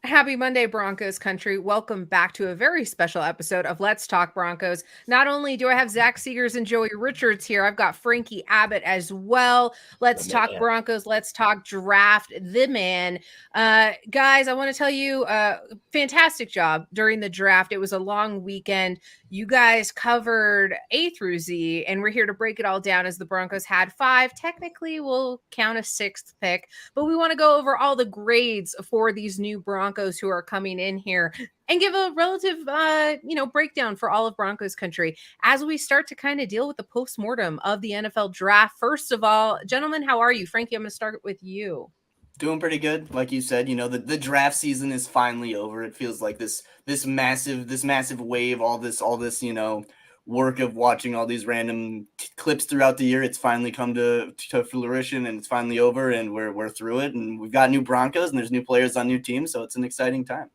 Happy Monday, Broncos country. Welcome back to a very special episode of Let's Talk Broncos. Not only do I have Zach Seegers and Joey Richards here, I've got Frankie Abbott as well. Let's talk Broncos. Let's talk draft. The man. Guys, I want to tell you, fantastic job during the draft. It was a long weekend. You guys covered A through Z, and we're here to break it all down as the Broncos had 5. Technically, we'll count a 6th pick, but we want to go over all the grades for these new Broncos who are coming in here and give a relative, breakdown for all of Broncos country as we start to kind of deal with the postmortem of the NFL draft. First of all, gentlemen, how are you? Frankie, I'm going to start with you. Doing pretty good. Like you said, the draft season is finally over. It feels like this massive wave, all this, work of watching all these random clips throughout the year. It's finally come to fruition, and it's finally over, and we're through it, and we've got new Broncos, and there's new players on new teams, so it's an exciting time.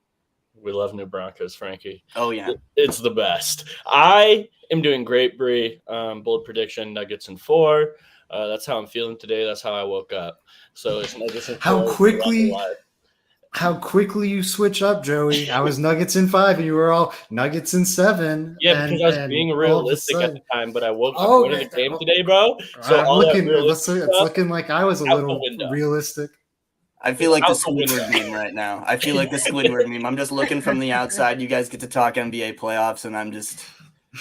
We love new Broncos, Frankie. Oh yeah, it's the best. I am doing great, Bree. Bold prediction: Nuggets in 4. That's how I'm feeling today. That's how I woke up. So it's Nuggets in 4. How quickly you switch up, Joey. I was Nuggets in 5, and you were all Nuggets in 7. Yeah, because I was being realistic at the time, but I woke up winning the game today, bro. So it's looking like I was a little realistic. I feel like the Squidward meme right now. I feel like the Squidward meme. I'm just looking from the outside. You guys get to talk NBA playoffs, and I'm just...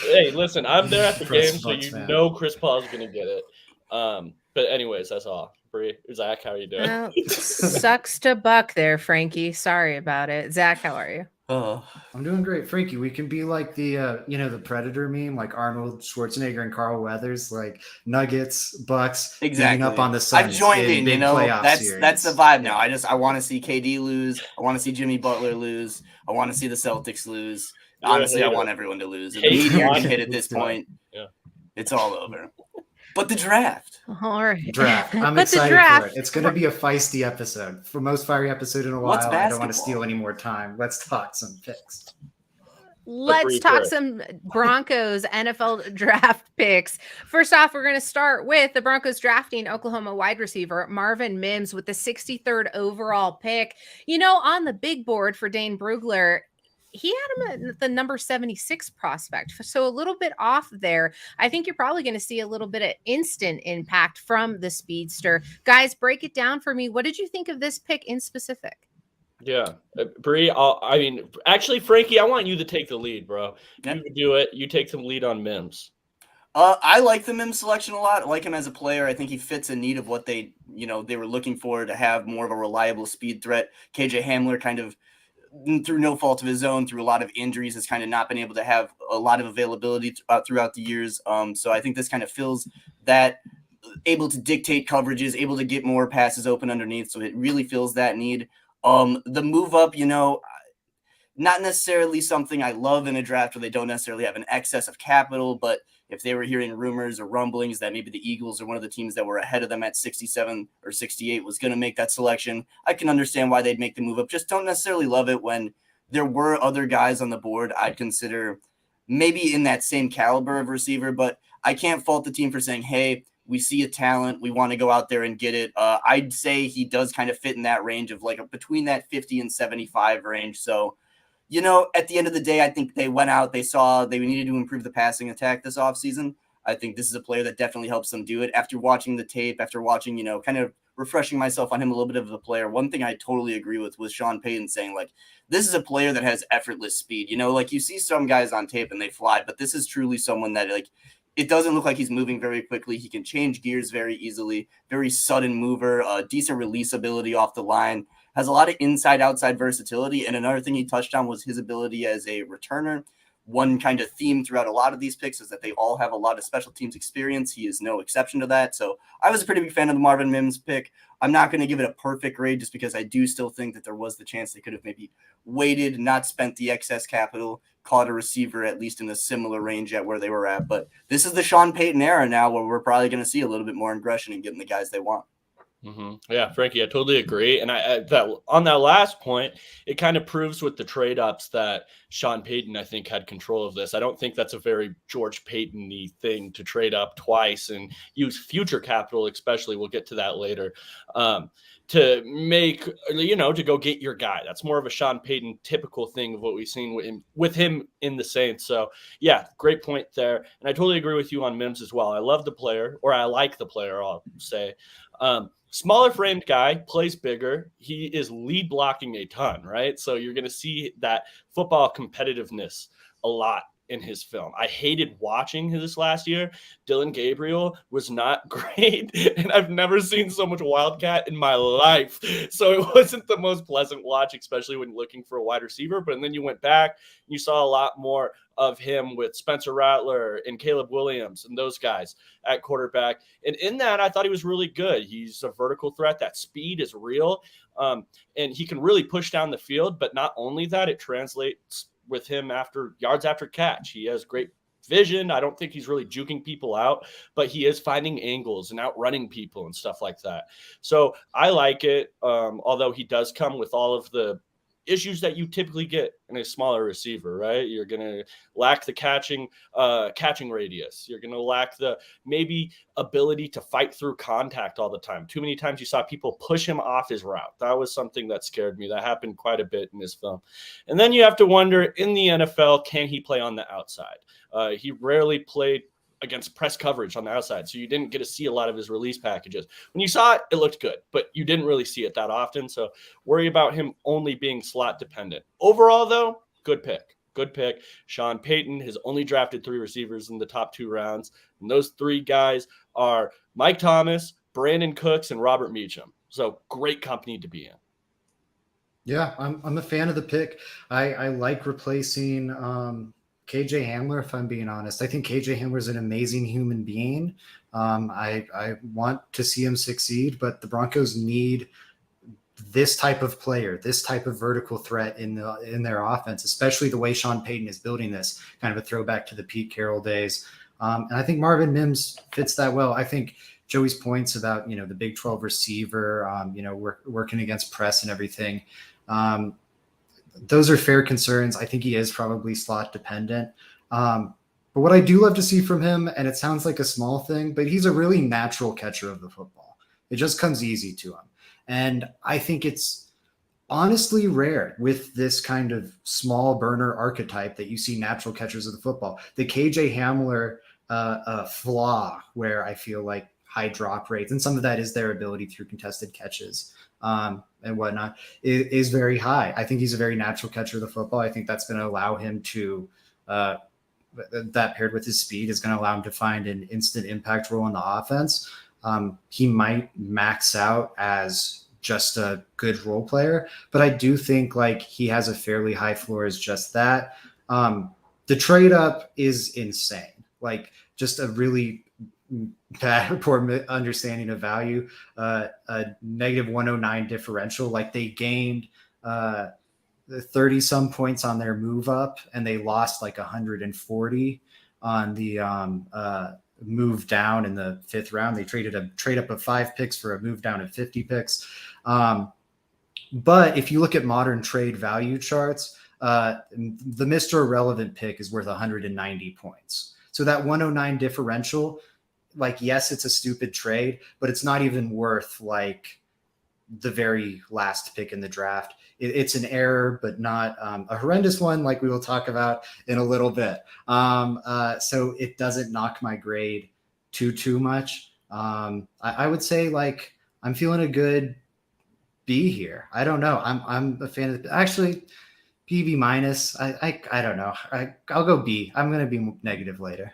Hey, listen, I'm there at the game, so you know Chris Paul's going to get it. But anyways, that's all. Bree, Zach, how are you doing? Sucks to buck there, Frankie. Sorry about it. Zach, how are you? I'm doing great, Frankie. We can be like the the Predator meme, like Arnold Schwarzenegger and Carl Weathers, like Nuggets, Bucks, exactly up on the Suns. I've joined in. That's the vibe now. I want to see KD lose. I want to see Jimmy Butler lose. I want to see the Celtics lose. Honestly, I want everyone to lose. The meteor can hit at this point. Yeah, it's all over. But the draft. All right. Draft. I'm excited for it. It's going to be a feisty episode. For most fiery episode in a while. I don't want to steal any more time. Let's talk some picks. Let's talk some Broncos NFL draft picks. First off, we're going to start with the Broncos drafting Oklahoma wide receiver Marvin Mims with the 63rd overall pick. On the big board for Dane Brugler, he had him at the number 76 prospect. So a little bit off there. I think you're probably going to see a little bit of instant impact from the speedster. Guys, break it down for me. What did you think of this pick in specific? Yeah. Bree, actually, Frankie, I want you to take the lead, bro. You do it. You take some lead on Mims. I like the Mims selection a lot. I like him as a player. I think he fits a need of what they were looking for, to have more of a reliable speed threat. KJ Hamler kind of, through no fault of his own, through a lot of injuries, has kind of not been able to have a lot of availability throughout the years. So I think this kind of fills that, able to dictate coverages, able to get more passes open underneath. So it really fills that need. The move up, not necessarily something I love in a draft where they don't necessarily have an excess of capital, but if they were hearing rumors or rumblings that maybe the Eagles or one of the teams that were ahead of them at 67 or 68 was going to make that selection, I can understand why they'd make the move up. Just don't necessarily love it when there were other guys on the board I'd consider maybe in that same caliber of receiver, but I can't fault the team for saying, hey, we see a talent, we want to go out there and get it. I'd say he does kind of fit in that range of like between that 50 and 75 range. So, at the end of the day, I think they went out, they saw they needed to improve the passing attack this offseason. I think this is a player that definitely helps them do it. After watching the tape, after watching, kind of refreshing myself on him a little bit of a player, one thing I totally agree with was Sean Payton saying, like, this is a player that has effortless speed. Like you see some guys on tape and they fly, but this is truly someone that, like, it doesn't look like he's moving very quickly. He can change gears very easily, very sudden mover, decent release ability off the line. Has a lot of inside-outside versatility. And another thing he touched on was his ability as a returner. One kind of theme throughout a lot of these picks is that they all have a lot of special teams experience. He is no exception to that. So I was a pretty big fan of the Marvin Mims pick. I'm not going to give it a perfect grade just because I do still think that there was the chance they could have maybe waited, not spent the excess capital, caught a receiver at least in a similar range at where they were at. But this is the Sean Payton era now where we're probably going to see a little bit more aggression and getting the guys they want. Yeah, Frankie, I totally agree. And I that on that last point, it kind of proves with the trade ups that Sean Payton, I think, had control of this. I don't think that's a very George Payton-y thing to trade up twice and use future capital, especially. We'll get to that later. To make, to go get your guy. That's more of a Sean Payton typical thing of what we've seen with him in the Saints. So, yeah, great point there. And I totally agree with you on Mims as well. I love the player, or I like the player, I'll say. Smaller framed guy, plays bigger. He is lead blocking a ton, right? So you're going to see that football competitiveness a lot in his film. I hated watching his last year. Dylan Gabriel was not great, and I've never seen so much Wildcat in my life. So it wasn't the most pleasant watch, especially when looking for a wide receiver. But then you went back, and you saw a lot more of him with Spencer Rattler and Caleb Williams and those guys at quarterback. And in that, I thought he was really good. He's a vertical threat. That speed is real. And he can really push down the field. But not only that, it translates with him after yards after catch. He has great vision. I don't think he's really juking people out, but he is finding angles and outrunning people and stuff like that. So I like it. Although he does come with all of the issues that you typically get in a smaller receiver, right? You're going to lack the catching radius. You're going to lack the maybe ability to fight through contact all the time. Too many times you saw people push him off his route. That was something that scared me. That happened quite a bit in this film. And then you have to wonder, in the NFL, can he play on the outside? He rarely played against press coverage on the outside. So you didn't get to see a lot of his release packages. When you saw it, it looked good, but you didn't really see it that often. So worry about him only being slot dependent. Overall, though, good pick. Good pick. Sean Payton has only drafted 3 receivers in the top 2 rounds. And those 3 guys are Mike Thomas, Brandon Cooks, and Robert Meacham. So great company to be in. Yeah, I'm a fan of the pick. I like replacing KJ Hamler, if I'm being honest. I think KJ Hamler is an amazing human being. I want to see him succeed, but the Broncos need this type of player, this type of vertical threat in their offense, especially the way Sean Payton is building this, kind of a throwback to the Pete Carroll days. And I think Marvin Mims fits that well. I think Joey's points about, the Big 12 receiver, working against press and everything. Those are fair concerns. I think he is probably slot dependent. But what I do love to see from him, and it sounds like a small thing, but he's a really natural catcher of the football. It just comes easy to him. And I think it's honestly rare with this kind of small burner archetype that you see natural catchers of the football. The KJ Hamler flaw, where I feel like high drop rates, and some of that is their ability through contested catches and whatnot, is very high. I think he's a very natural catcher of the football. I think that's going to allow him to, that paired with his speed, is going to allow him to find an instant impact role in the offense. He might max out as just a good role player, but I do think like he has a fairly high floor as just that. The trade up is insane. Like just a really bad, poor understanding of value, a -109 differential. Like they gained 30 some points on their move up, and they lost like 140 on the move down in the 5th round. They traded a trade up of 5 picks for a move down of 50 picks. But if you look at modern trade value charts, the Mr. Irrelevant pick is worth 190 points. So that 109 differential, like, yes, it's a stupid trade, but it's not even worth like the very last pick in the draft. It's an error, but not a horrendous one, like we will talk about in a little bit. So it doesn't knock my grade too much. I would say like I'm feeling a good B here. I don't know. I'm a fan of actually B minus. I don't know. I'll go B. I'm gonna be negative later.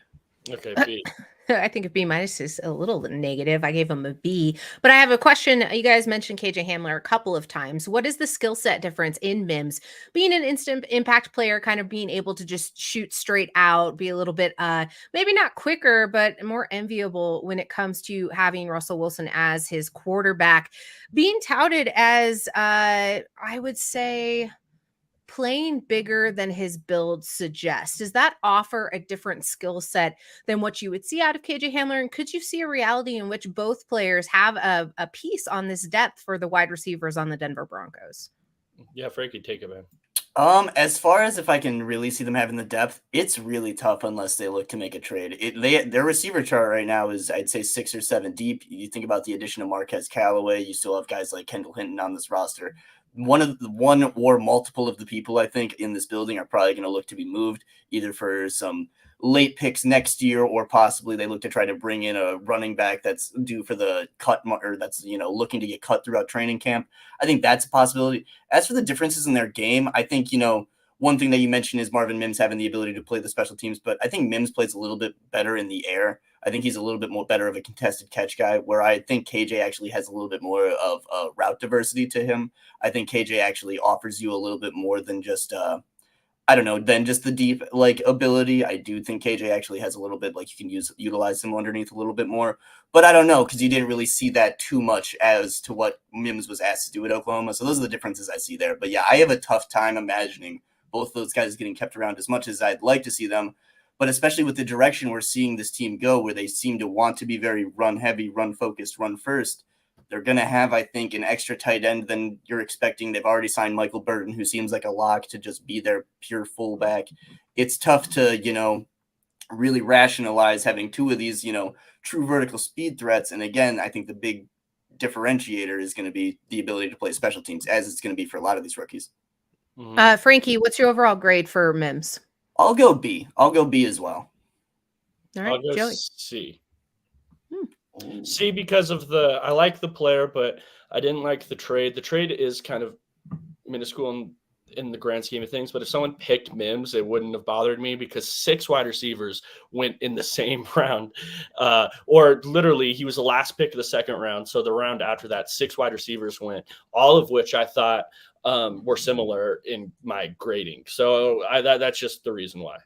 Okay, B. I think a B minus is a little negative. I gave him a B, but I have a question. You guys mentioned KJ Hamler a couple of times. What is the skill set difference in Mims being an instant impact player, kind of being able to just shoot straight out, be a little bit, maybe not quicker, but more enviable when it comes to having Russell Wilson as his quarterback, being touted as, I would say, playing bigger than his build suggests? Does that offer a different skill set than what you would see out of KJ Hamler? And could you see a reality in which both players have a piece on this depth for the wide receivers on the Denver Broncos? Yeah, Frankie, take it, man. As far as if I can really see them having the depth, it's really tough unless they look to make a trade. Their receiver chart right now is, I'd say, 6 or 7 deep. You think about the addition of Marquez Callaway, you still have guys like Kendall Hinton on this roster. One or multiple of the people I think in this building are probably going to look to be moved, either for some late picks next year, or possibly they look to try to bring in a running back that's due for the cut, or that's looking to get cut throughout training camp. I think that's a possibility. As for the differences in their game, I think one thing that you mentioned is Marvin Mims having the ability to play the special teams, but I think Mims plays a little bit better in the air. I think he's a little bit more better of a contested catch guy, where I think KJ actually has a little bit more of a route diversity to him. I think KJ actually offers you a little bit more than just than just the deep ability. I do think KJ actually has a little bit you can utilize him underneath a little bit more, but I don't know, because you didn't really see that too much as to what Mims was asked to do at Oklahoma. So those are the differences I see there. But yeah, I have a tough time imagining both those guys getting kept around as much as I'd like to see them. But especially with the direction we're seeing this team go, where they seem to want to be very run heavy, run focused, run first, they're going to have, I think, an extra tight end than you're expecting. They've already signed Michael Burton, who seems like a lock to just be their pure fullback. It's tough to, really rationalize having two of these, true vertical speed threats. And again, I think the big differentiator is going to be the ability to play special teams, as it's going to be for a lot of these rookies. Mm-hmm. Frankie, what's your overall grade for Mims? I'll go B. I'll go B as well. All right, I'll go Joey. C. C, because of I like the player, but I didn't like the trade. The trade is kind of minuscule in the grand scheme of things, but if someone picked Mims, it wouldn't have bothered me, because 6 wide receivers went in the same round, or literally he was the last pick of the second round. So the round after that, 6 wide receivers went, all of which I thought were similar in my grading. So that's just the reason why.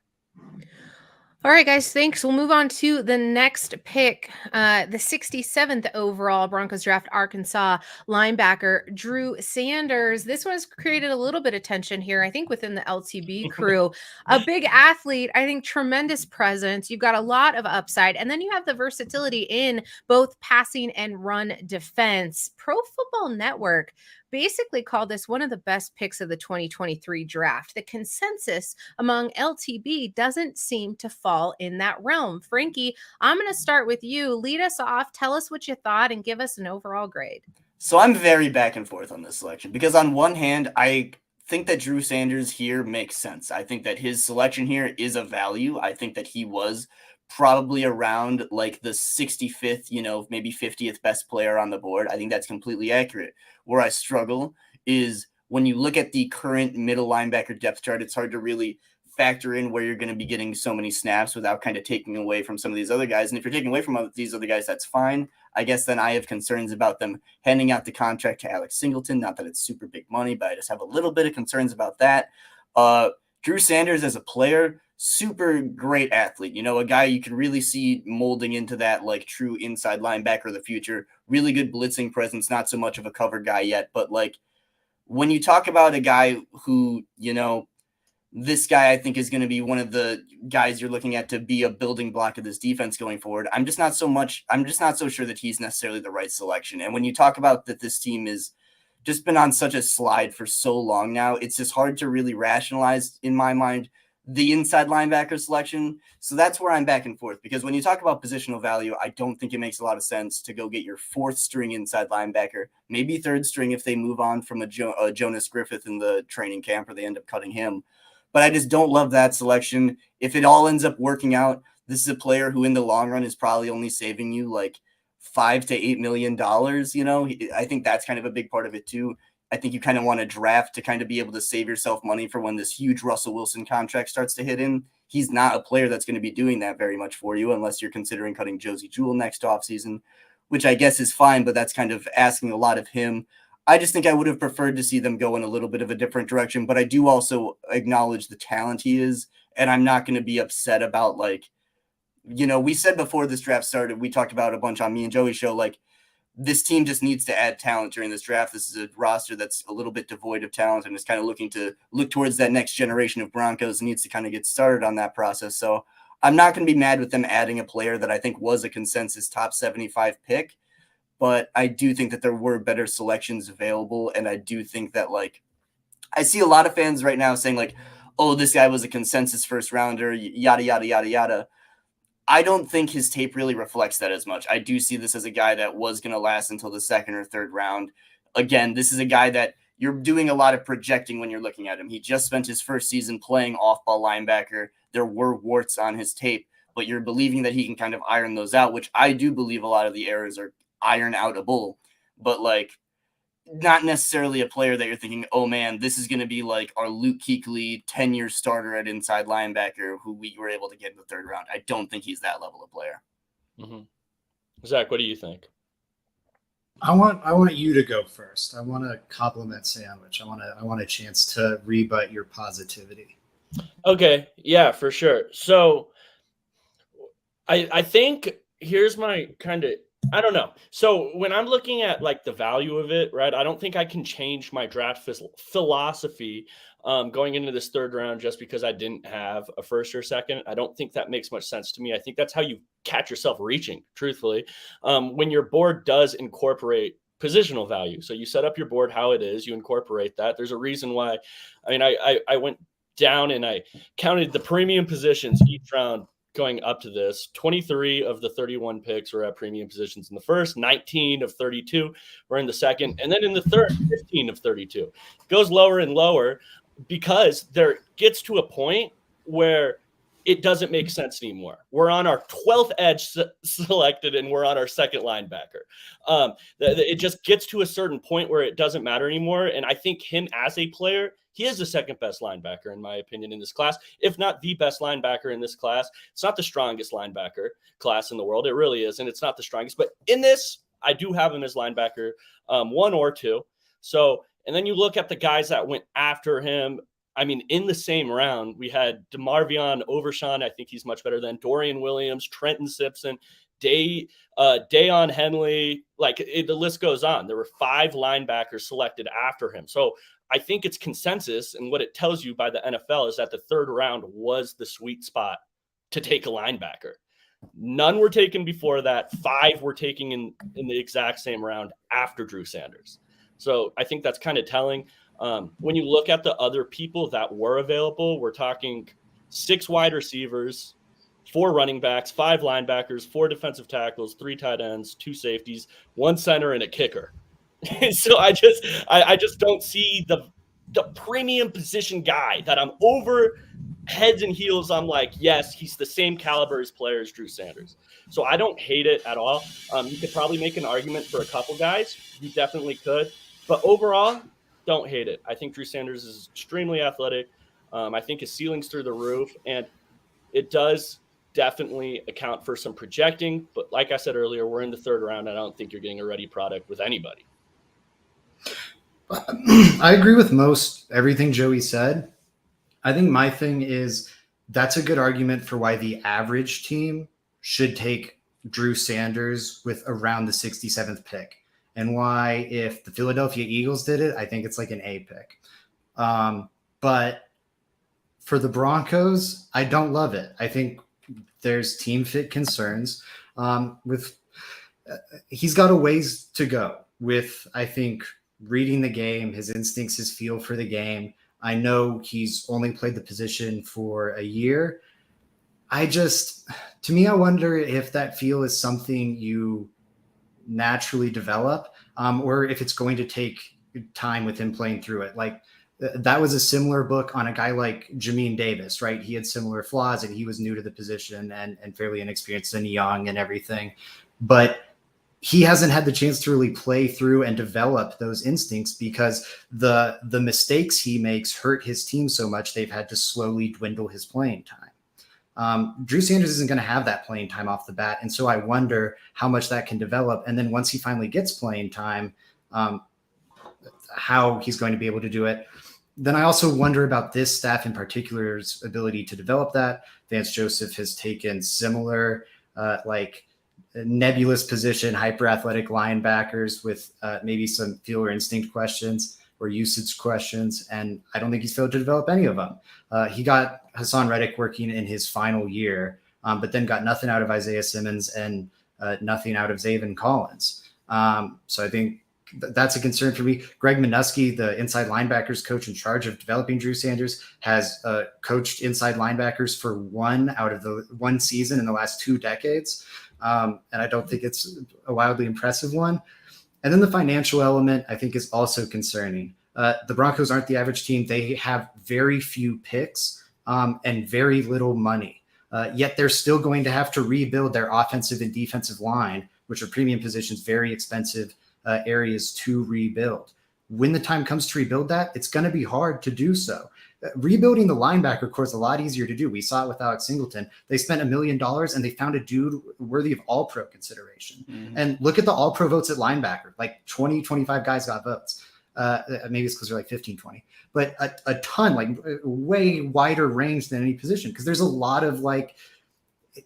All right, guys, thanks. We'll move on to the next pick, the 67th overall Broncos draft Arkansas linebacker, Drew Sanders. This one has created a little bit of tension here, I think, within the LTB crew. A big athlete, I think, tremendous presence. You've got a lot of upside, and then you have the versatility in both passing and run defense. Pro Football Network basically called this one of the best picks of the 2023 draft. The consensus among LTB doesn't seem to fall in that realm. Frankie, I'm going to start with you. Lead us off. Tell us what you thought and give us an overall grade. So I'm very back and forth on this selection, because on one hand, I think that Drew Sanders here makes sense. I think that his selection here is a value. I think that he was probably around the 65th, maybe 50th best player on the board. I think that's completely accurate. Where I struggle is when you look at the current middle linebacker depth chart, it's hard to really factor in where you're going to be getting so many snaps without kind of taking away from some of these other guys. And if you're taking away from these other guys, that's fine. I guess then I have concerns about them handing out the contract to Alex Singleton. Not that it's super big money, but I just have a little bit of concerns about that. Drew Sanders as a player, super great athlete, a guy you can really see molding into that true inside linebacker of the future, really good blitzing presence, not so much of a cover guy yet, but when you talk about a guy who, this guy I think is going to be one of the guys you're looking at to be a building block of this defense going forward, I'm just not so sure that he's necessarily the right selection. And when you talk about that this team is just been on such a slide for so long now, it's just hard to really rationalize, in my mind, the inside linebacker selection. So that's where I'm back and forth, because when you talk about positional value, I don't think it makes a lot of sense to go get your 4th string inside linebacker, maybe 3rd string if they move on from a Jonas Griffith in the training camp or they end up cutting him. But I just don't love that selection. If it all ends up working out, this is a player who in the long run is probably only saving you $5 to $8 million. I think that's kind of a big part of it too. I think you kind of want to draft to kind of be able to save yourself money for when this huge Russell Wilson contract starts to hit in. He's not a player that's going to be doing that very much for you unless you're considering cutting Josie Jewell next offseason, which I guess is fine, but that's kind of asking a lot of him. I just think I would have preferred to see them go in a little bit of a different direction, but I do also acknowledge the talent he is, and I'm not going to be upset about we said before this draft started, we talked about a bunch on me and Joey's show, this team just needs to add talent during this draft. This is a roster that's a little bit devoid of talent and is kind of looking to look towards that next generation of Broncos and needs to kind of get started on that process. So I'm not going to be mad with them adding a player that I think was a consensus top 75 pick, but I do think that there were better selections available. And I do think that, like, I see a lot of fans right now saying, like, oh, this guy was a consensus first rounder, yada, yada, yada, yada. I don't think his tape really reflects that as much. I do see this as a guy that was going to last until the second or third round. Again, this is a guy that you're doing a lot of projecting when you're looking at him. He just spent his first season playing off-ball linebacker. There were warts on his tape, but you're believing that he can kind of iron those out, which I do believe a lot of the errors are iron outable. But, like, not necessarily a player that you're thinking, oh man, this is going to be like our Luke Kuechly 10-year starter at inside linebacker who we were able to get in the third round. I don't think he's that level of player. Mm-hmm. Zach, what do you think? I want you to go first. I want to compliment Sandwich. I want a chance to rebut your positivity. Okay, yeah, for sure. So I think here's my kind of, I don't know. So when I'm looking at like the value of it, right, I don't think I can change my draft philosophy going into this third round just because I didn't have a first or second. I don't think that makes much sense to me. I think that's how you catch yourself reaching, truthfully, when your board does incorporate positional value. So you set up your board how it is, you incorporate that. There's a reason why. I mean, I went down and I counted the premium positions each round going up to this. 23 of the 31 picks were at premium positions in the first, 19 of 32 were in the second, and then in the third, 15 of 32. It goes lower and lower because there gets to a point where it doesn't make sense anymore. We're on our 12th edge selected and we're on our second linebacker. It just gets to a certain point where it doesn't matter anymore. And I think him as a player, he is the second best linebacker, in my opinion, in this class, if not the best linebacker in this class. It's not the strongest linebacker class in the world. It really is. And it's not the strongest. But in this, I do have him as linebacker 1 or 2. So, and then you look at the guys that went after him. I mean, in the same round, we had DeMarvion Overshawn. I think he's much better than Dorian Williams, Trenton Simpson, Dayon Henley. Like the list goes on. There were 5 linebackers selected after him. So I think it's consensus. And what it tells you by the NFL is that the third round was the sweet spot to take a linebacker. None were taken before that. 5 were taken in the exact same round after Drew Sanders. So I think that's kind of telling. When you look at the other people that were available, we're talking 6 wide receivers, 4 running backs, 5 linebackers, 4 defensive tackles, 3 tight ends, 2 safeties, 1 center, and a kicker. So I just don't see the premium position guy that I'm over heads and heels. I'm like, yes, he's the same caliber as player as Drew Sanders. So I don't hate it at all. You could probably make an argument for a couple guys. You definitely could. But overall, don't hate it. I think Drew Sanders is extremely athletic. I think his ceiling's through the roof, and it does definitely account for some projecting. But like I said earlier, we're in the third round. I don't think you're getting a ready product with anybody. I agree with most everything Joey said. I think my thing is that's a good argument for why the average team should take Drew Sanders with around the 67th pick. And why, if the Philadelphia Eagles did it, I think it's like an A pick. But for the Broncos, I don't love it. I think there's team fit concerns. He's got a ways to go with, I think, reading the game, his instincts, his feel for the game. I know he's only played the position for a year. To me, I wonder if that feel is something you naturally develop, or if it's going to take time with him playing through it. Like that was a similar book on a guy like Jamin Davis, right? He had similar flaws and he was new to the position and fairly inexperienced and young and everything, but he hasn't had the chance to really play through and develop those instincts because the mistakes he makes hurt his team so much they've had to slowly dwindle his playing time. Drew Sanders isn't going to have that playing time off the bat. And so I wonder how much that can develop. And then once he finally gets playing time, how he's going to be able to do it. Then I also wonder about this staff in particular's ability to develop that. Vance Joseph has taken similar, nebulous position, hyper athletic linebackers with maybe some feel or instinct questions or usage questions. And I don't think he's failed to develop any of them. He got Hassan Reddick working in his final year, but then got nothing out of Isaiah Simmons and nothing out of Zaven Collins. So I think that's a concern for me. Greg Minuski, the inside linebackers coach in charge of developing Drew Sanders, has coached inside linebackers for one season in the last 2 decades. And I don't think it's a wildly impressive one. And then the financial element, I think, is also concerning. The Broncos aren't the average team. They have very few picks and very little money. Yet they're still going to have to rebuild their offensive and defensive line, which are premium positions, very expensive areas to rebuild. When the time comes to rebuild that, it's going to be hard to do so. Rebuilding the linebacker core is a lot easier to do. We saw it with Alex Singleton. They spent $1 million and they found a dude worthy of all-pro consideration. Mm-hmm. And look at the all-pro votes at linebacker. Like 20, 25 guys got votes. Maybe it's because they're like 15, 20. But a ton, like way wider range than any position, because there's a lot of like,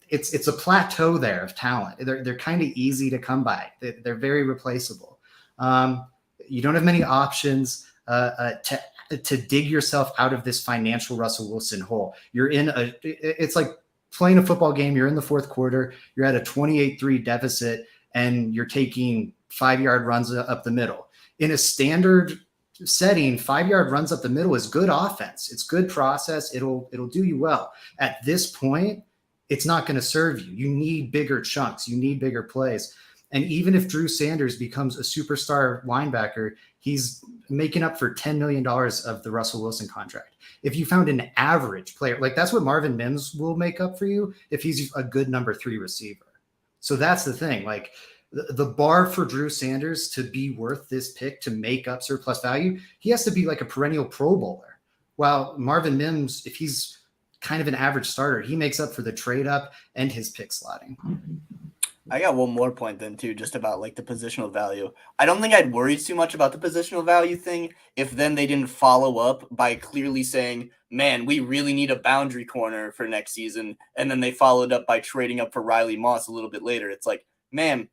it's a plateau there of talent. They're kind of easy to come by. They're very replaceable. You don't have many options to dig yourself out of this financial Russell Wilson hole. It's like playing a football game. You're in the fourth quarter. You're at a 28-3 deficit, and you're taking 5-yard runs up the middle. In a standard setting, 5-yard runs up the middle is good offense. It's good process. It'll do you well. At this point, it's not going to serve you. You need bigger chunks. You need bigger plays. And even if Drew Sanders becomes a superstar linebacker, he's making up for $10 million of the Russell Wilson contract. If you found an average player, like that's what Marvin Mims will make up for you if he's a good number 3 receiver. So that's the thing. Like the bar for Drew Sanders to be worth this pick to make up surplus value, he has to be like a perennial Pro Bowler. While Marvin Mims, if he's kind of an average starter, he makes up for the trade up and his pick slotting. I got one more point then too, just about like the positional value. I don't think I'd worry too much about the positional value thing if then they didn't follow up by clearly saying, man, we really need a boundary corner for next season. And then they followed up by trading up for Riley Moss a little bit later. It's like, man,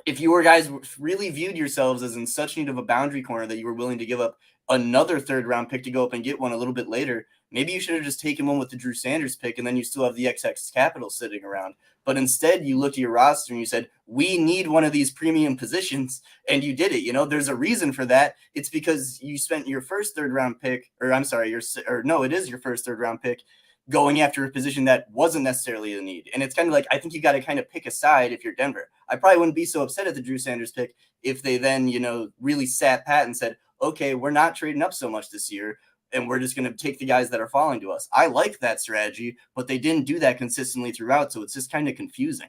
if you guys really viewed yourselves as in such need of a boundary corner that you were willing to give up another 3rd round pick to go up and get one a little bit later, maybe you should have just taken one with the Drew Sanders pick, and then you still have the XX capital sitting around. But instead, you looked at your roster and you said, we need one of these premium positions, and you did it. You know, there's a reason for that. It's because you spent your first 3rd round pick, it is your first 3rd round pick going after a position that wasn't necessarily a need. And it's kind of like, I think you got to kind of pick a side if you're Denver. I probably wouldn't be so upset at the Drew Sanders pick if they then, really sat pat and said, okay, we're not trading up so much this year, and we're just going to take the guys that are falling to us. I like that strategy, but they didn't do that consistently throughout, so it's just kind of confusing.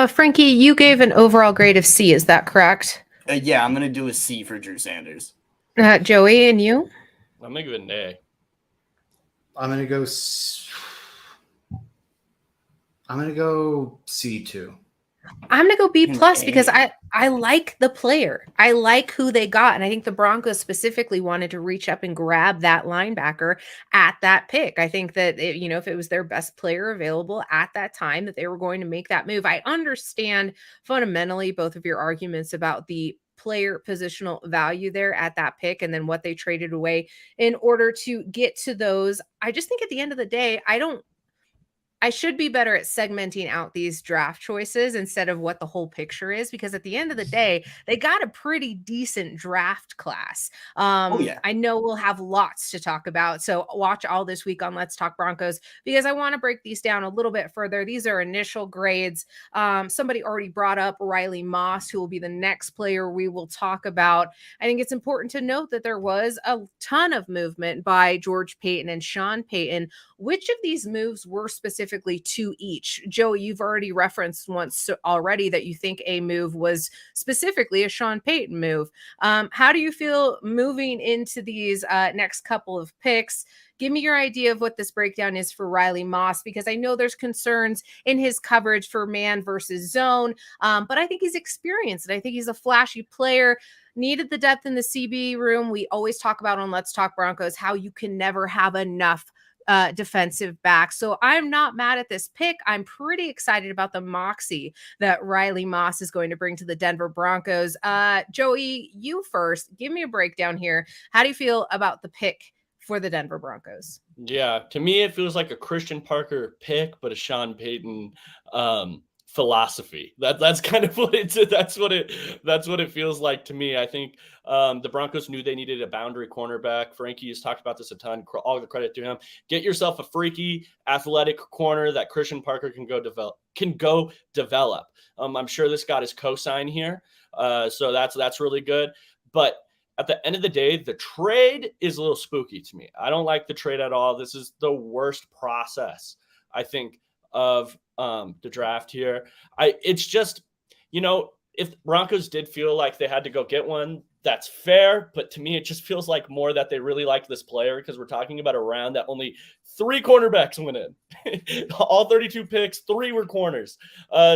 Frankie, you gave an overall grade of C, is that correct? Yeah, I'm going to do a C for Drew Sanders. Joey, and you? I'm going to give it an A. I'm going to go C2. I'm going to go B+ because I like the player. I like who they got. And I think the Broncos specifically wanted to reach up and grab that linebacker at that pick. I think that, if it was their best player available at that time, that they were going to make that move. I understand fundamentally both of your arguments about the player positional value there at that pick and then what they traded away in order to get to those. I just think at the end of the day, I should be better at segmenting out these draft choices instead of what the whole picture is, because at the end of the day, they got a pretty decent draft class. I know we'll have lots to talk about. So watch all this week on Let's Talk Broncos, because I want to break these down a little bit further. These are initial grades. Somebody already brought up Riley Moss, who will be the next player we will talk about. I think it's important to note that there was a ton of movement by George Paton and Sean Payton. Which of these moves were specifically to each? Joey, you've already referenced once already that you think a move was specifically a Sean Payton move. How do you feel moving into these next couple of picks? Give me your idea of what this breakdown is for Riley Moss, because I know there's concerns in his coverage for man versus zone, but I think he's experienced and I think he's a flashy player. Needed the depth in the CB room. We always talk about on Let's Talk Broncos how you can never have enough defensive back. So I'm not mad at this pick. I'm pretty excited about the moxie that Riley Moss is going to bring to the Denver Broncos. Joey, you first. Give me a breakdown here. How do you feel about the pick for the Denver Broncos? Yeah, to me, it feels like a Christian Parker pick, but a Sean Payton philosophy. That's kind of what that's what it feels like to me. I think the Broncos knew they needed a boundary cornerback. Frankie has talked about this a ton. All the credit to him. Get yourself a freaky, athletic corner that Christian Parker can go develop. I'm sure this got his cosign here, so that's really good. But at the end of the day, the trade is a little spooky to me. I don't like the trade at all. This is the worst process, I think, of the draft here. It's just, if Broncos did feel like they had to go get one, that's fair. But to me, it just feels like more that they really like this player, because we're talking about a round that only 3 cornerbacks went in. All 32 picks, 3 were corners.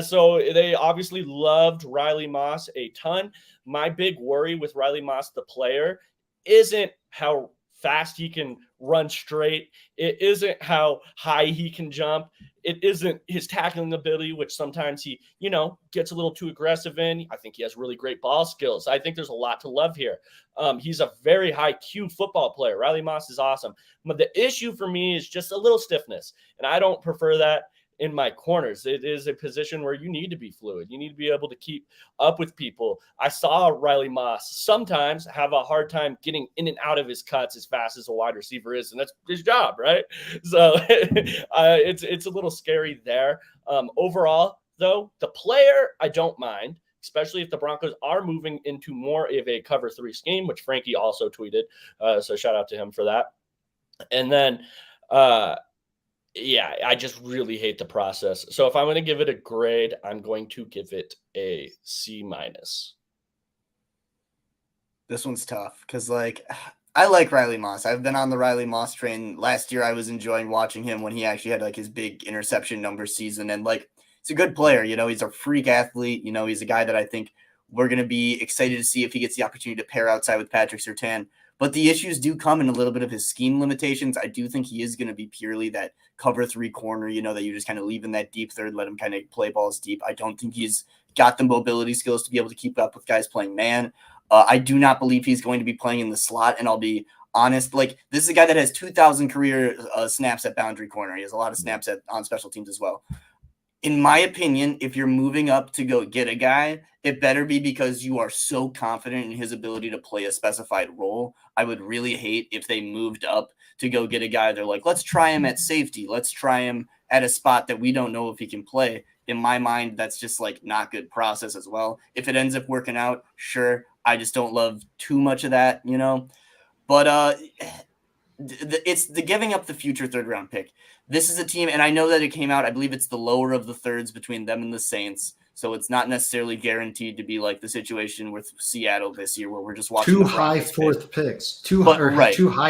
So they obviously loved Riley Moss a ton. My big worry with Riley Moss, the player, isn't how fast he can run straight. It isn't how high he can jump. It isn't his tackling ability, which sometimes he, gets a little too aggressive in. I think he has really great ball skills. I think there's a lot to love here. He's a very high Q football player. Riley Moss is awesome. But the issue for me is just a little stiffness, and I don't prefer that in my corners. It is a position where you need to be fluid. You need to be able to keep up with people. I saw Riley Moss sometimes have a hard time getting in and out of his cuts as fast as a wide receiver is, and that's his job, right? So it's a little scary there. Overall, though, the player I don't mind, especially if the Broncos are moving into more of a cover 3 scheme, which Frankie also tweeted. So shout out to him for that. And then, yeah, I just really hate the process. So if I'm going to give it a grade, I'm going to give it a C-. This one's tough because, I like Riley Moss. I've been on the Riley Moss train. Last year, I was enjoying watching him when he actually had his big interception number season. And he's a good player. He's a freak athlete. He's a guy that I think we're going to be excited to see if he gets the opportunity to pair outside with Patrick Surtain. But the issues do come in a little bit of his scheme limitations. I do think he is going to be purely that cover 3 corner, that you just kind of leave in that deep third, let him kind of play balls deep. I don't think he's got the mobility skills to be able to keep up with guys playing man. I do not believe he's going to be playing in the slot, and I'll be honest. This is a guy that has 2,000 career snaps at boundary corner. He has a lot of snaps on special teams as well. In my opinion, if you're moving up to go get a guy, it better be because you are so confident in his ability to play a specified role. I would really hate if they moved up to go get a guy. They're like, let's try him at safety. Let's try him at a spot that we don't know if he can play. In my mind, that's just not good process as well. If it ends up working out, sure. I just don't love too much of that, But it's the giving up the future 3rd round pick. This is a team, and I know that it came out, I believe it's the lower of the thirds between them and the Saints. So it's not necessarily guaranteed to be like the situation with Seattle this year where we're just watching 2 high 4th picks, 2 high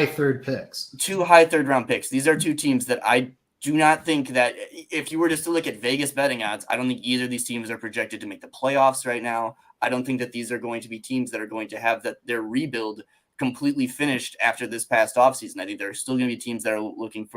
3rd picks. 2 high 3rd round picks. These are 2 teams that I do not think that if you were just to look at Vegas betting odds, I don't think either of these teams are projected to make the playoffs right now. I don't think that these are going to be teams that are going to have their rebuild completely finished after this past offseason. I think there are still going to be teams that are looking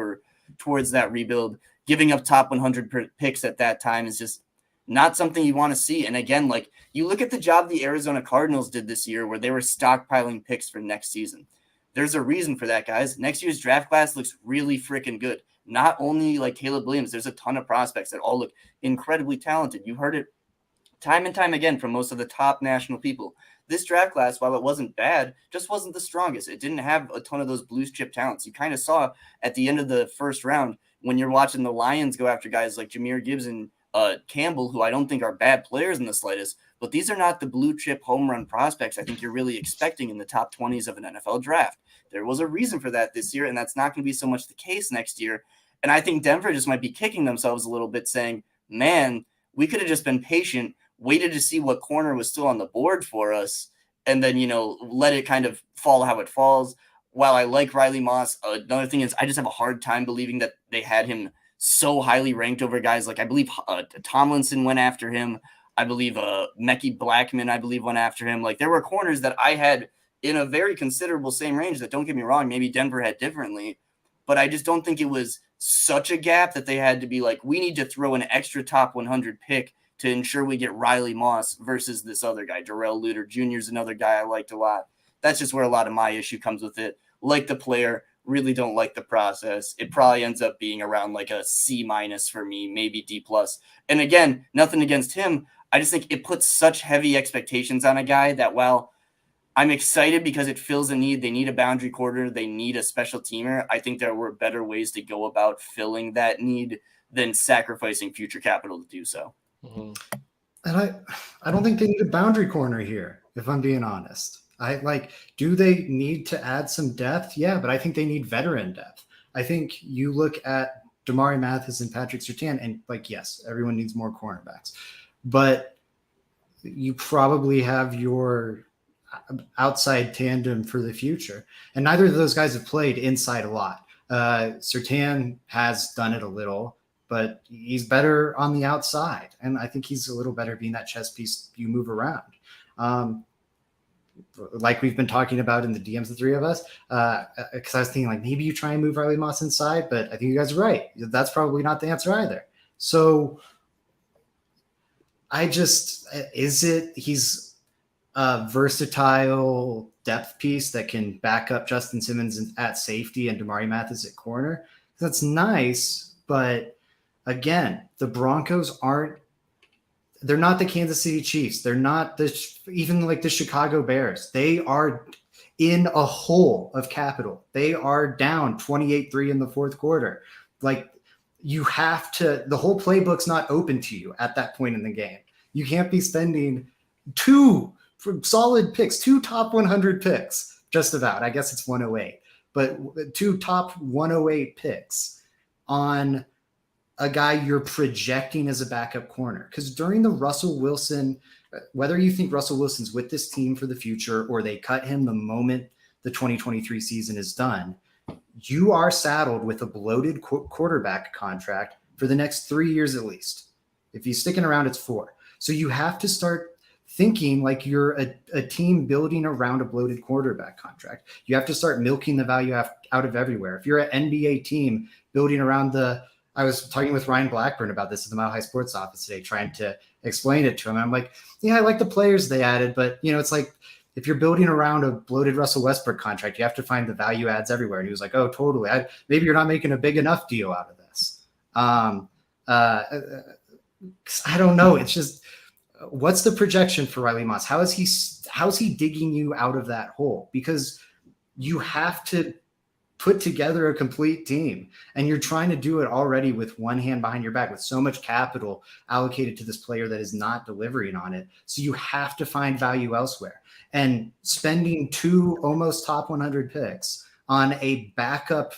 towards that rebuild. Giving up top 100 picks at that time is just not something you want to see. And again, you look at the job the Arizona Cardinals did this year where they were stockpiling picks for next season. There's a reason for that, guys. Next year's draft class looks really freaking good. Not only Caleb Williams, there's a ton of prospects that all look incredibly talented. You've heard it time and time again from most of the top national people. This draft class, while it wasn't bad, just wasn't the strongest. It didn't have a ton of those blue chip talents. You kind of saw at the end of the first round when you're watching the Lions go after guys like Jahmyr Gibbs and Campbell, who I don't think are bad players in the slightest, but these are not the blue chip home run prospects I think you're really expecting in the top 20s of an NFL draft. There was a reason for that this year, and that's not going to be so much the case next year. And I think Denver just might be kicking themselves a little bit saying, man, we could have just been patient, waited to see what corner was still on the board for us, and then, let it kind of fall how it falls. While I like Riley Moss, another thing is I just have a hard time believing that they had him so highly ranked over guys I believe Tomlinson went after him. I believe Mekhi Blackman, went after him. There were corners that I had in a very considerable same range that, don't get me wrong, maybe Denver had differently. but I just don't think it was such a gap that they had to be like, we need to throw an extra top 100 pick to ensure we get Riley Moss versus this other guy. Darrell Luter Jr. is another guy I liked a lot. That's just where a lot of my issue comes with it. Like the player, really don't like the process. It probably ends up being around like a C- for me, maybe D+. And again, nothing against him. I just think it puts such heavy expectations on a guy that while I'm excited because it fills a need, they need a boundary quarter, they need a special teamer. I think there were better ways to go about filling that need than sacrificing future capital to do so. Mm-hmm. And I don't think they need a boundary corner here, if I'm being honest. Do they need to add some depth? Yeah, but I think they need veteran depth. I think you look at Damari Mathis and Patrick Surtain, and yes, everyone needs more cornerbacks, but you probably have your outside tandem for the future. And neither of those guys have played inside a lot. Surtain has done it a little, but he's better on the outside. And I think he's a little better being that chess piece you move around. Like we've been talking about in the DMs, the three of us, because I was thinking like maybe you try and move Riley Moss inside, but I think you guys are right. That's probably not the answer either. So he's a versatile depth piece that can back up Justin Simmons at safety and Damari Mathis at corner. That's nice, but again, the Broncos they're not the Kansas City Chiefs. They're not even like the Chicago Bears. They are in a hole of capital. They are down 28-3 in the fourth quarter. You have to, the whole playbook's not open to you at that point in the game. You can't be spending two solid picks, 2 top 100 picks, just about. I guess it's 108, but 2 top 108 picks on a guy you're projecting as a backup corner. Because during the Russell Wilson, whether you think Russell Wilson's with this team for the future or they cut him the moment the 2023 season is done, you are saddled with a bloated quarterback contract for the next 3 years at least. If he's sticking around, it's 4. So you have to start thinking like you're a team building around a bloated quarterback contract. You have to start milking the value out of everywhere. If you're an NBA team building around I was talking with Ryan Blackburn about this at the Mile High Sports office today, trying to explain it to him. I'm like, yeah, I like the players they added, but it's like if you're building around a bloated Russell Westbrook contract, you have to find the value adds everywhere. And he was like, oh, totally. Maybe you're not making a big enough deal out of this. I don't know. It's just, what's the projection for Riley Moss? How's he digging you out of that hole? Because you have to put together a complete team, and you're trying to do it already with one hand behind your back with so much capital allocated to this player that is not delivering on it. So you have to find value elsewhere, and spending 2 almost top 100 picks on a backup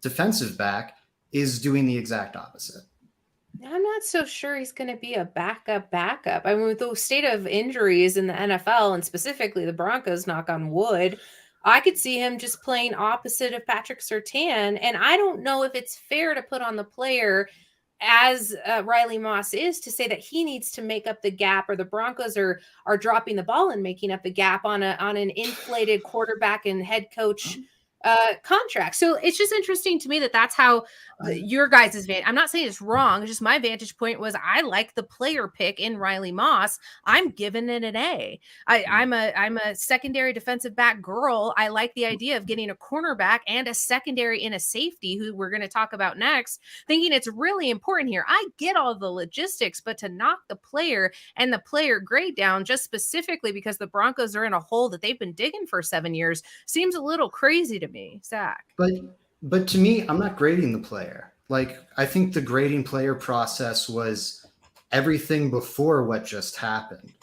defensive back is doing the exact opposite. I'm not so sure he's going to be a backup. I mean, with the state of injuries in the NFL and specifically the Broncos, knock on wood, I could see him just playing opposite of Patrick Surtain. And I don't know if it's fair to put on the player as Riley Moss is to say that he needs to make up the gap, or the Broncos are dropping the ball and making up the gap on an inflated quarterback and head coach contract. So it's just interesting to me that that's how your guys' I'm not saying it's wrong. It's just my vantage point was I like the player pick in Riley Moss. I'm giving it an A. I'm a secondary defensive back girl. I like the idea of getting a cornerback and a secondary and a safety, who we're going to talk about next, thinking it's really important here. I get all the logistics, but to knock the player and the player grade down just specifically because the Broncos are in a hole that they've been digging for 7 years seems a little crazy to me, Zach. But to me, I'm not grading the player. I think the grading player process was everything before what just happened.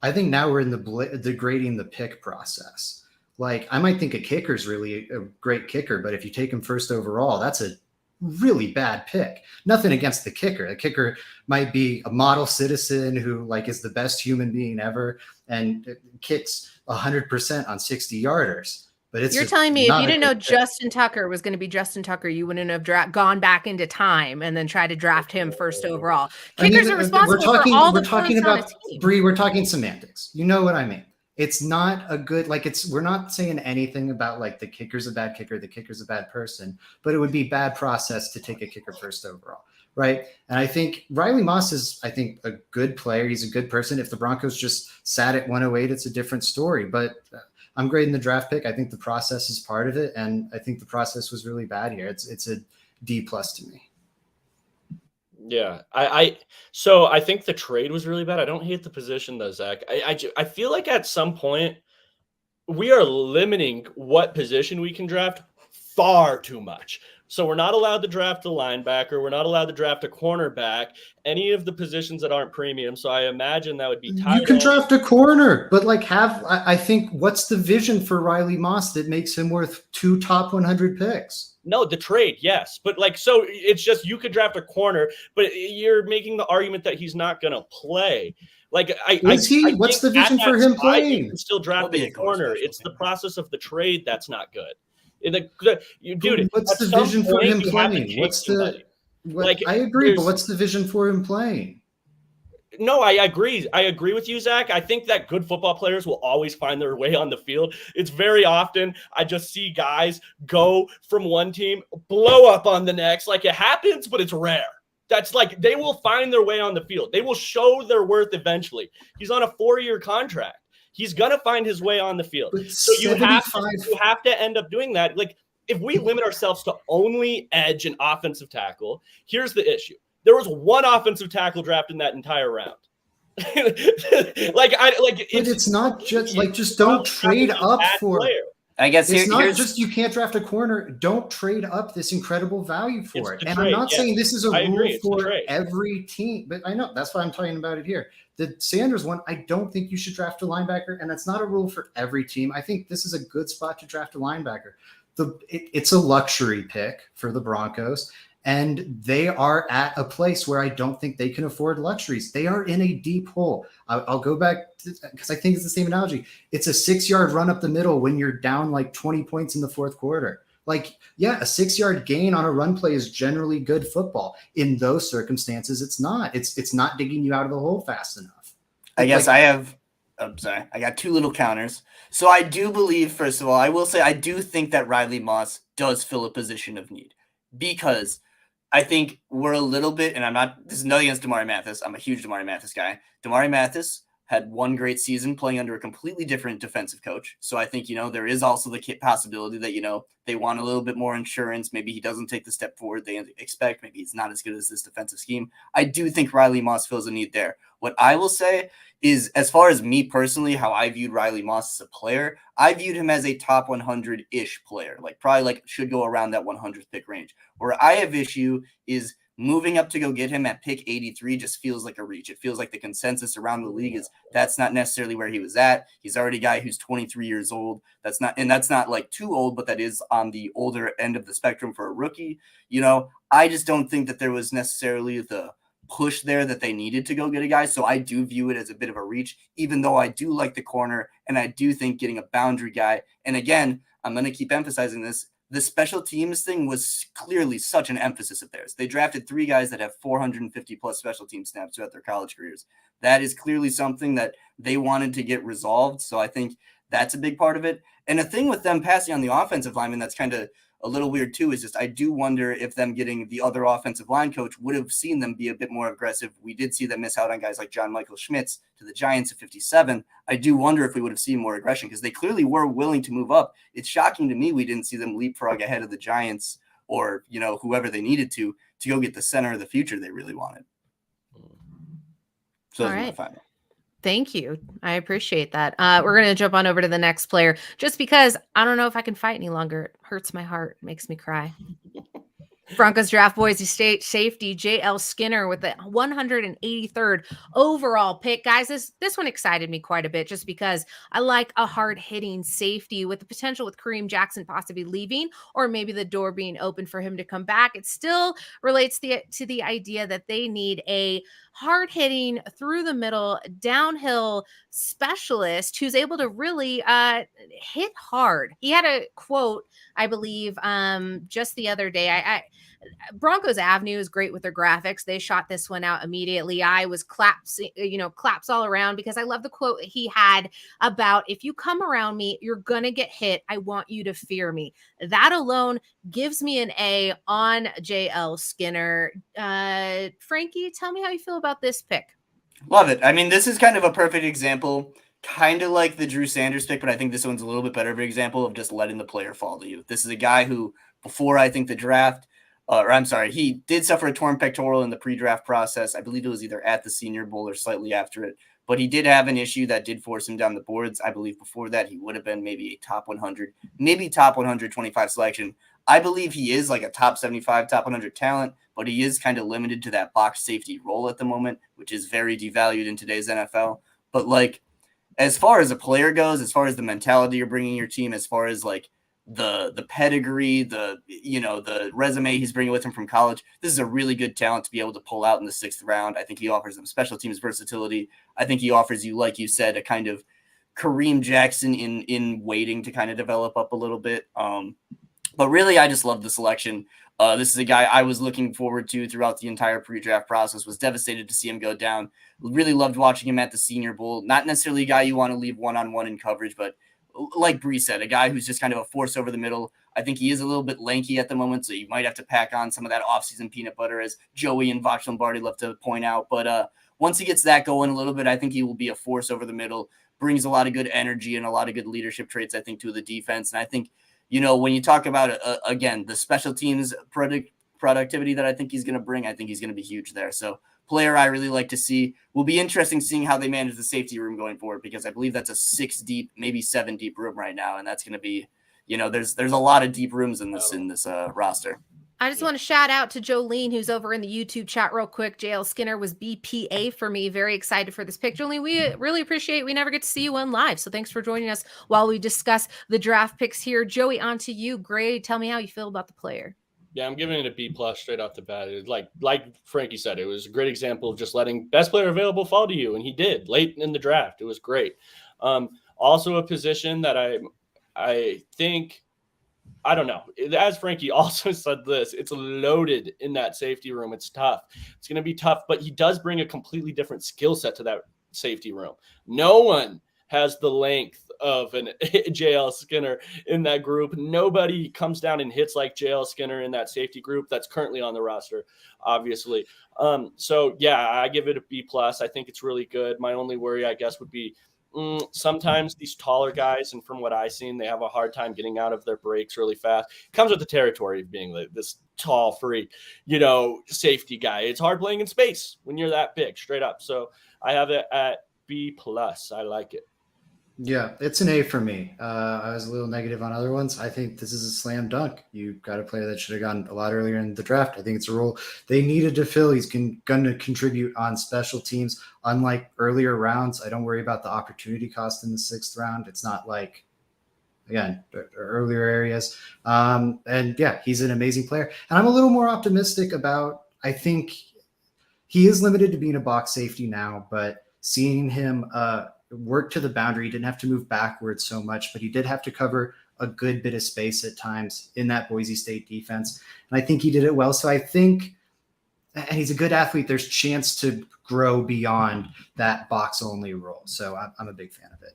I think now we're in the grading the pick process. I might think a kicker's really a great kicker, but if you take him first overall, that's a really bad pick. Nothing against the kicker. The kicker might be a model citizen who is the best human being ever and kicks 100% on 60 yarders. But you're telling me if you didn't know Justin Tucker was going to be Justin Tucker, you wouldn't have gone back into time and then tried to draft him first overall. Kickers are responsible for all the points on a team. Bree, we're talking semantics. You know what I mean. It's not a good, like, we're not saying anything about like the kicker's a bad kicker, the kicker's a bad person, but it would be bad process to take a kicker first overall. Right. And I think Riley Moss is, I think, a good player. He's a good person. If the Broncos just sat at 108, it's a different story. But I'm grading the draft pick. I think the process is part of it. And I think the process was really bad here. It's a D+ to me. Yeah, so I think the trade was really bad. I don't hate the position though, Zach. I feel like at some point we are limiting what position we can draft far too much. So we're not allowed to draft a linebacker. We're not allowed to draft a cornerback, any of the positions that aren't premium. So I imagine that would be tight. You can draft a corner, but like I think what's the vision for Riley Moss that makes him worth 2 top 100 picks? No, the trade, yes. But like, so it's just you could draft a corner, but you're making the argument that he's not going to play. Like, What's the vision for him playing? You can still draft a corner. It's the process of the trade that's not good. Dude, what's the vision for him playing? I agree, but what's the vision for him playing? No, I agree. I agree with you, Zach. I think that good football players will always find their way on the field. It's very often I just see guys go from one team, blow up on the next. Like, it happens, but it's rare. That's like they will find their way on the field. They will show their worth eventually. He's on a 4-year contract. He's going to find his way on the field. So you have to end up doing that. Like, if we limit ourselves to only edge and offensive tackle, here's the issue. There was one offensive tackle draft in that entire round. It's not just like, just don't trade up for player. I guess it's not just you can't draft a corner. Don't trade up this incredible value for it. And I'm not saying this is a rule for every team, but I know that's why I'm talking about it here. The Sanders one, I don't think you should draft a linebacker, and that's not a rule for every team. I think this is a good spot to draft a linebacker. It's a luxury pick for the Broncos, and they are at a place where I don't think they can afford luxuries. They are in a deep hole. I'll go back because I think it's the same analogy. It's a 6-yard run up the middle when you're down like 20 points in the fourth quarter. Like, yeah, a 6-yard gain on a run play is generally good football. In those circumstances, it's not. It's not digging you out of the hole fast enough. I guess I got 2 little counters. So I do believe, first of all, I will say I do think that Riley Moss does fill a position of need, because I think we're a little bit, and this is nothing against Damari Mathis. I'm a huge Damari Mathis guy. Damari Mathis had one great season playing under a completely different defensive coach. So I think, there is also the possibility that, they want a little bit more insurance. Maybe he doesn't take the step forward they expect. Maybe he's not as good as this defensive scheme. I do think Riley Moss fills a need there. What I will say is, as far as me personally, how I viewed Riley Moss as a player, I viewed him as a top 100-ish player, probably should go around that 100th pick range. Where I have issue is moving up to go get him at pick 83 just feels like a reach. It feels like the consensus around the league is that's not necessarily where he was at. He's already a guy who's 23 years old. That's not like too old, but that is on the older end of the spectrum for a rookie. I just don't think that there was necessarily the push there that they needed to go get a guy. So I do view it as a bit of a reach, even though I do like the corner, and I do think getting a boundary guy. And again, I'm going to keep emphasizing this. The special teams thing was clearly such an emphasis of theirs. They drafted 3 guys that have 450 plus special team snaps throughout their college careers. That is clearly something that they wanted to get resolved. So I think that's a big part of it. And the thing with them passing on the offensive lineman that's kind of a little weird too is just I do wonder if them getting the other offensive line coach would have seen them be a bit more aggressive. We did see them miss out on guys like John Michael Schmitz to the Giants at 57. I do wonder if we would have seen more aggression, because they clearly were willing to move up. It's shocking to me we didn't see them leapfrog ahead of the Giants or whoever they needed to go get the center of the future they really wanted. So all right. Thank you. I appreciate that. We're going to jump on over to the next player just because I don't know if I can fight any longer. It hurts my heart. It makes me cry. Broncos draft Boise State safety J.L. Skinner with the 183rd overall pick. Guys, this one excited me quite a bit just because I like a hard-hitting safety with the potential with Kareem Jackson possibly leaving or maybe the door being open for him to come back. It still relates to the idea that they need a hard-hitting, through-the-middle, downhill specialist who's able to really hit hard. He had a quote, I believe, just the other day. Broncos Avenue is great with their graphics. They shot this one out immediately. I was claps all around because I love the quote he had about, if you come around me, you're going to get hit. I want you to fear me. That alone gives me an A on JL Skinner. Frankie, tell me how you feel about this pick. Love it. I mean, this is kind of a perfect example, kind of like the Drew Sanders pick, but I think this one's a little bit better of an example of just letting the player fall to you. This is a guy who, before I think the draft, he did suffer a torn pectoral in the pre-draft process. I believe it was either at the Senior Bowl or slightly after it, but he did have an issue that did force him down the boards. I believe before that, he would have been maybe a top 100, maybe top 125 selection. I believe he is like a top 75, top 100 talent, but he is kind of limited to that box safety role at the moment, which is very devalued in today's NFL. But like, as far as a player goes, as far as the mentality you're bringing your team, as far as like the pedigree, the resume he's bringing with him from college, this is a really good talent to be able to pull out in the 6th round. I think he offers them special teams versatility. I think he offers you, like you said, a kind of Kareem Jackson in waiting to kind of develop up a little bit. But really, I just love the selection. This is a guy I was looking forward to throughout the entire pre-draft process, was devastated to see him go down. Really loved watching him at the Senior Bowl. Not necessarily a guy you want to leave one-on-one in coverage, but like Bree said, a guy who's just kind of a force over the middle. I think he is a little bit lanky at the moment, so you might have to pack on some of that offseason peanut butter, as Joey and Vox Lombardi love to point out. But once he gets that going a little bit, I think he will be a force over the middle, brings a lot of good energy and a lot of good leadership traits, I think, to the defense. And I think, when you talk about, again, the special teams productivity that I think he's going to bring, I think he's going to be huge there. So player I really like to see. Will be interesting seeing how they manage the safety room going forward, because I believe that's a 6 deep, maybe 7 deep room right now. And that's going to be, there's a lot of deep rooms in this roster. I just want to shout out to Jolene, who's over in the YouTube chat real quick. JL Skinner was BPA for me. Very excited for this pick. Jolene, we really appreciate it. We never get to see you on live. So thanks for joining us while we discuss the draft picks here. Joey, on to you. Gray, tell me how you feel about the player. Yeah, I'm giving it a B+ straight off the bat. It, like Frankie said, it was a great example of just letting best player available fall to you, and he did late in the draft. It was great. Also a position that I think, I don't know. As Frankie also said this, it's loaded in that safety room. It's tough. It's going to be tough, but he does bring a completely different skill set to that safety room. No one has the length of an JL Skinner in that group. Nobody comes down and hits like JL Skinner in that safety group that's currently on the roster, obviously. So, yeah, I give it a B+. I think it's really good. My only worry, I guess, would be sometimes these taller guys, and from what I've seen, they have a hard time getting out of their breaks really fast. It comes with the territory of being this tall, free, safety guy. It's hard playing in space when you're that big, straight up. So I have it at B+. I like it. Yeah, it's an A for me. I was a little negative on other ones. I think this is a slam dunk. You got a player that should have gone a lot earlier in the draft. I think it's a role they needed to fill. He's going to contribute on special teams. Unlike earlier rounds, I don't worry about the opportunity cost in the 6th round. It's not like, again, earlier areas. And yeah, he's an amazing player. And I'm a little more optimistic about, I think he is limited to being a box safety now, but seeing him work to the boundary. He didn't have to move backwards so much, but he did have to cover a good bit of space at times in that Boise State defense. And I think he did it well. So I think, and he's a good athlete, there's chance to grow beyond that box only role. So I'm a big fan of it.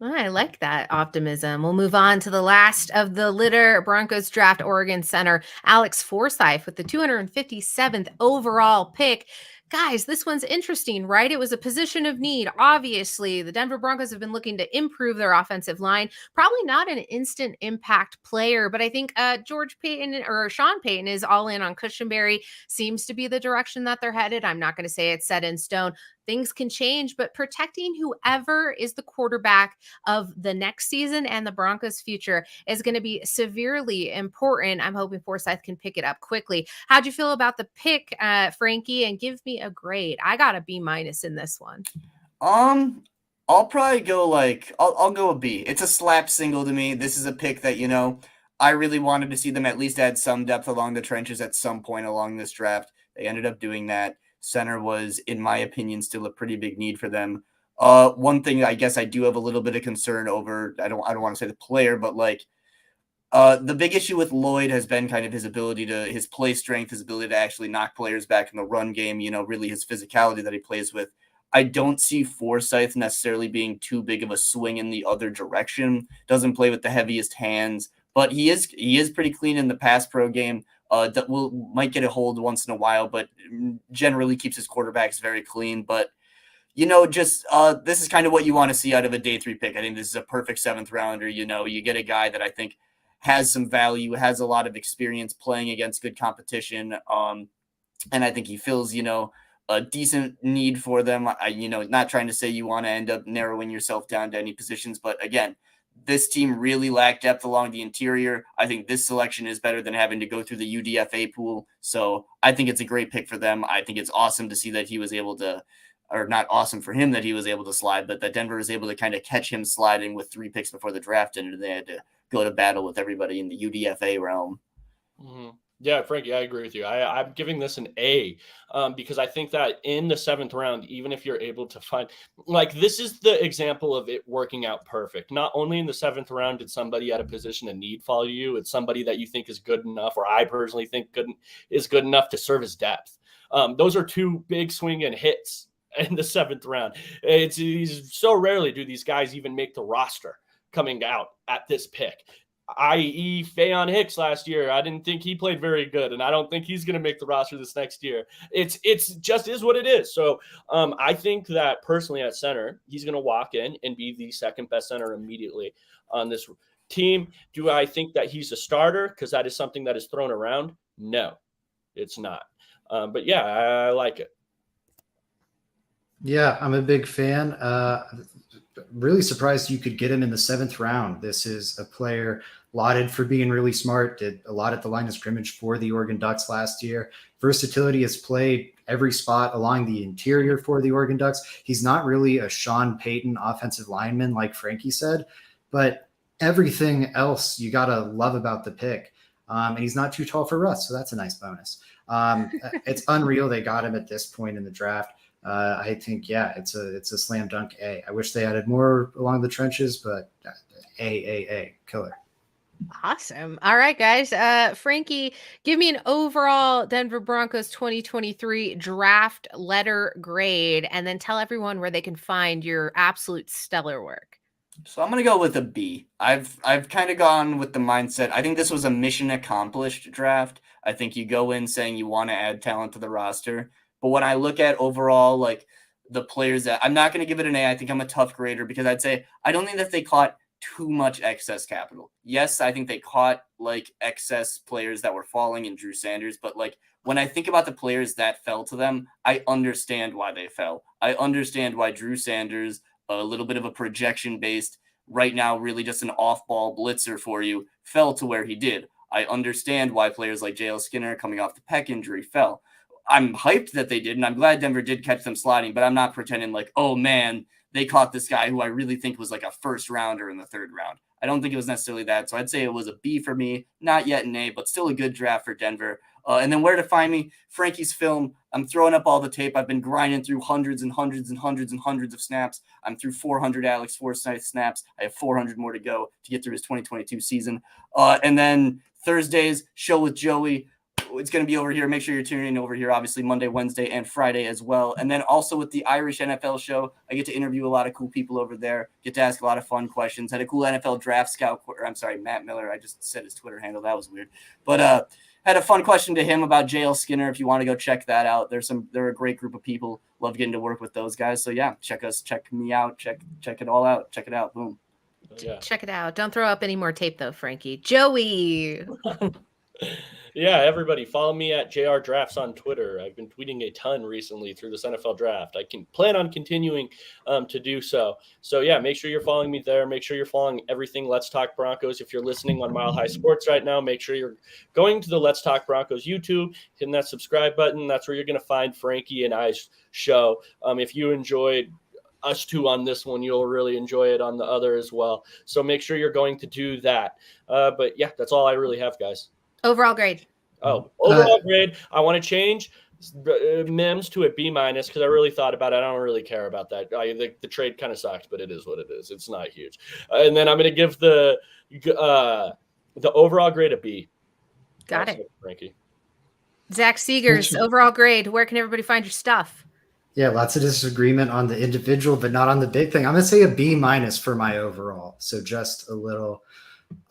I like that optimism. We'll move on to the last of the litter. Broncos draft Oregon center Alex Forsyth with the 257th overall pick. Guys, this one's interesting, right? It was a position of need. Obviously, the Denver Broncos have been looking to improve their offensive line. Probably not an instant impact player, but I think George Payton or Sean Payton is all in on Cushenberry. Seems to be the direction that they're headed. I'm not going to say it's set in stone. Things can change, but protecting whoever is the quarterback of the next season and the Broncos' future is going to be severely important. I'm hoping Forsyth can pick it up quickly. How'd you feel about the pick, Frankie? And give me a grade. I got a B- in this one. I'll probably go I'll go a B. It's a slap single to me. This is a pick that, I really wanted to see them at least add some depth along the trenches at some point along this draft. They ended up doing that. Center was, in my opinion, still a pretty big need for them. One thing I guess I do have a little bit of concern over, I don't want to say the player, but The big issue with Lloyd has been kind of his play strength, his ability to actually knock players back in the run game, really his physicality that he plays with. I don't see Forsyth necessarily being too big of a swing in the other direction. Doesn't play with the heaviest hands, but he is pretty clean in the pass pro game. That might get a hold once in a while, but generally keeps his quarterbacks very clean. But this is kind of what you want to see out of a day 3 pick. I think this is a perfect 7th rounder. You get a guy that I think has some value, has a lot of experience playing against good competition. And I think he fills, a decent need for them. Not trying to say you want to end up narrowing yourself down to any positions, but again, this team really lacked depth along the interior. I think this selection is better than having to go through the UDFA pool. So I think it's a great pick for them. I think it's awesome to see that he was able to, or not awesome for him that he was able to slide, but that Denver was able to kind of catch him sliding with 3 picks before the draft, and they had to go to battle with everybody in the UDFA realm. Mm-hmm. Yeah, Frankie, I agree with you. I'm giving this an A because I think that in the 7th round, even if you're able to find, this is the example of it working out perfect. Not only in the 7th round did somebody at a position of need follow you, it's somebody that you think is good enough, or I personally think is good enough to serve as depth. Those are 2 big swing and hits in the 7th round. It's so rarely do these guys even make the roster coming out at this pick. I.e. Faion Hicks last year. I didn't think he played very good, and I don't think he's going to make the roster this next year. It's just is what it is. So I think that personally at center, he's going to walk in and be the 2nd best center immediately on this team. Do I think that he's a starter? Because that is something that is thrown around. No, it's not. But yeah, I like it. Yeah, I'm a big fan. Really surprised you could get him in the 7th round. This is a player lauded for being really smart, did a lot at the line of scrimmage for the Oregon Ducks last year. Versatility, has played every spot along the interior for the Oregon Ducks. He's not really a Sean Payton offensive lineman like Frankie said, but everything else you got to love about the pick. And he's not too tall for Russ, so that's a nice bonus. It's unreal they got him at this point in the draft. I think, yeah, it's a slam dunk A. I wish they added more along the trenches, but A, killer. Awesome. All right, guys. Frankie, give me an overall Denver Broncos 2023 draft letter grade, and then tell everyone where they can find your absolute stellar work. So I'm going to go with a B. I've kind of gone with the mindset. I think this was a mission accomplished draft. I think you go in saying you want to add talent to the roster. But when I look at overall, the players that I'm not going to give it an A, I think I'm a tough grader because I'd say I don't think that they caught too much excess capital. Yes, I think they caught excess players that were falling in Drew Sanders. But when I think about the players that fell to them, I understand why they fell. I understand why Drew Sanders, a little bit of a projection based, right now really just an off-ball blitzer for you, fell to where he did. I understand why players like J.L. Skinner coming off the pec injury fell. I'm hyped that they did, and I'm glad Denver did catch them sliding, but I'm not pretending oh man, they caught this guy who I really think was a 1st rounder in the 3rd round. I don't think it was necessarily that. So I'd say it was a B for me, not yet an A, but still a good draft for Denver. And then where to find me? Frankie's Film. I'm throwing up all the tape. I've been grinding through hundreds and hundreds and hundreds and hundreds of snaps. I'm through 400 Alex Forsyth snaps. I have 400 more to go to get through his 2022 season. And then Thursdays, show with Joey. It's going to be over here. Make sure you're tuning in over here, obviously Monday, Wednesday, and Friday as well. And then also with the Irish NFL show, I get to interview a lot of cool people over there, get to ask a lot of fun questions. Had a cool NFL draft scout, Matt Miller. I just said his Twitter handle. That was weird. But had a fun question to him about J.L. Skinner. If you want to go check that out, they're a great group of people. Love getting to work with those guys. So yeah, check me out. Check it all out. Check it out. Boom. Yeah. Check it out. Don't throw up any more tape though, Frankie. Joey. Yeah, everybody follow me at JR Drafts on Twitter. I've been tweeting a ton recently through this NFL draft. I can plan on continuing to do so. So yeah, make sure you're following me there. Make sure you're following everything Let's Talk Broncos. If you're listening on Mile High Sports right now, make sure you're going to the Let's Talk Broncos YouTube, hitting that subscribe button. That's where you're going to find Frankie and I's show. If you enjoyed us two on this one, you'll really enjoy it on the other as well. So make sure you're going to do that. But yeah, that's all I really have, guys. Overall grade. Oh, overall grade. I want to change Mims to a B- because I really thought about it. I don't really care about that. The trade kind of sucked, but it is what it is. It's not huge. And then I'm going to give the The overall grade a B. Got it. Frankie. Zach Seegers, overall grade. Where can everybody find your stuff? Yeah, lots of disagreement on the individual, but not on the big thing. I'm going to say a B- for my overall. So just a little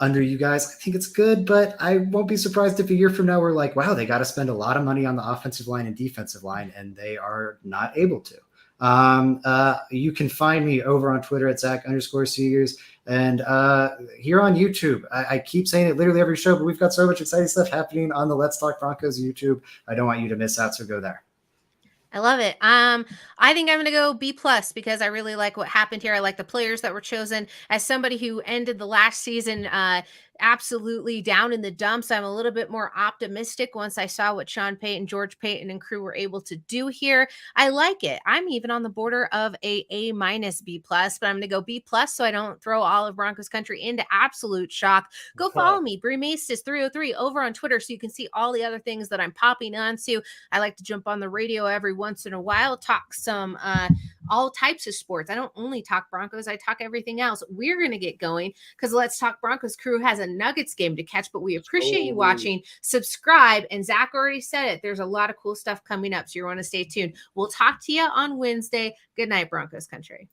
under you guys. I think it's good, but I won't be surprised if a year from now we're like, wow, they got to spend a lot of money on the offensive line and defensive line, and they are not able to. You can find me over on Twitter at Zach_Seegers and here on YouTube. I keep saying it literally every show, but we've got so much exciting stuff happening on the Let's Talk Broncos YouTube. I don't want you to miss out, so go there. I love it. I think I'm going to go B+ because I really like what happened here. I like the players that were chosen. As somebody who ended the last season absolutely down in the dumps, I'm a little bit more optimistic once I saw what Sean Payton, George Payton, and crew were able to do here. I like it. I'm even on the border of A- B+, but I'm going to go B+ so I don't throw all of Broncos country into absolute shock. Go follow me, Brie Maestas 303 over on Twitter so you can see all the other things that I'm popping onto. I like to jump on the radio every once in a while, talk some all types of sports. I don't only talk Broncos, I talk everything else. We're going to get going because Let's Talk Broncos crew has a Nuggets game to catch, but we appreciate you watching. Subscribe, and Zach already said it. There's a lot of cool stuff coming up, so you want to stay tuned. We'll talk to you on Wednesday. Good night, Broncos country.